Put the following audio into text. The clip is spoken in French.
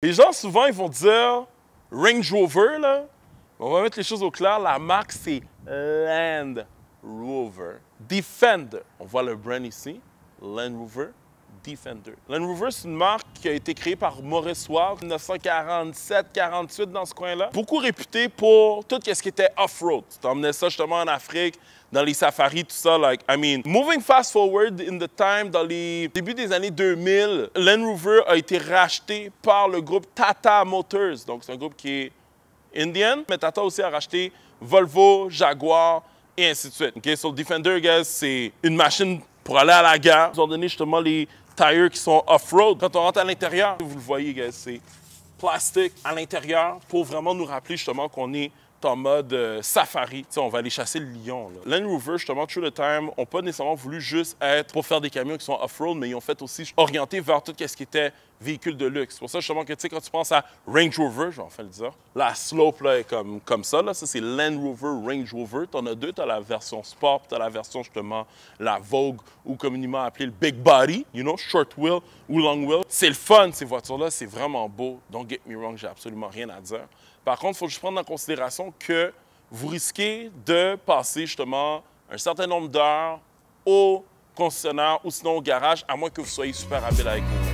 Les gens, souvent, ils vont dire Range Rover, là. On va mettre les choses au clair. La marque, c'est Land Rover. Defender. On voit le brand ici. Land Rover. Defender. Land Rover, c'est une marque qui a été créée par Maurice Ward en 1947-48 dans ce coin-là. Beaucoup réputé pour tout ce qui était off-road. Tu t'emmenais ça justement en Afrique, dans les safaris, tout ça. Like, I mean, moving fast forward in the time, dans les débuts des années 2000, Land Rover a été racheté par le groupe Tata Motors. Donc, c'est un groupe qui est indien, mais Tata aussi a racheté Volvo, Jaguar et ainsi de suite. Okay? So, le Defender, guys, c'est une machine pour aller à la gare. Ils ont donné justement les tires qui sont off-road. Quand on rentre à l'intérieur, vous le voyez, guys, c'est plastique à l'intérieur pour vraiment nous rappeler justement qu'on est en mode safari. T'sais, on va aller chasser le lion. Là. Land Rover, justement, through the time, n'ont pas nécessairement voulu juste être pour faire des camions qui sont off-road, mais ils ont fait aussi orienter vers tout ce qui était véhicule de luxe. C'est pour ça, justement, que tu sais, quand tu penses à Range Rover, je vais enfin le dire, la slope là, est comme ça. Là. Ça, c'est Land Rover, Range Rover. Tu en as deux. Tu as la version Sport, tu as la version, justement, la Vogue, ou communément appelée le Big Body, you know, short wheel ou long wheel. C'est le fun, ces voitures-là. C'est vraiment beau. Don't get me wrong, j'ai absolument rien à dire. Par contre, il faut juste prendre en considération que vous risquez de passer justement un certain nombre d'heures au concessionnaire ou sinon au garage, à moins que vous soyez super habile avec vous.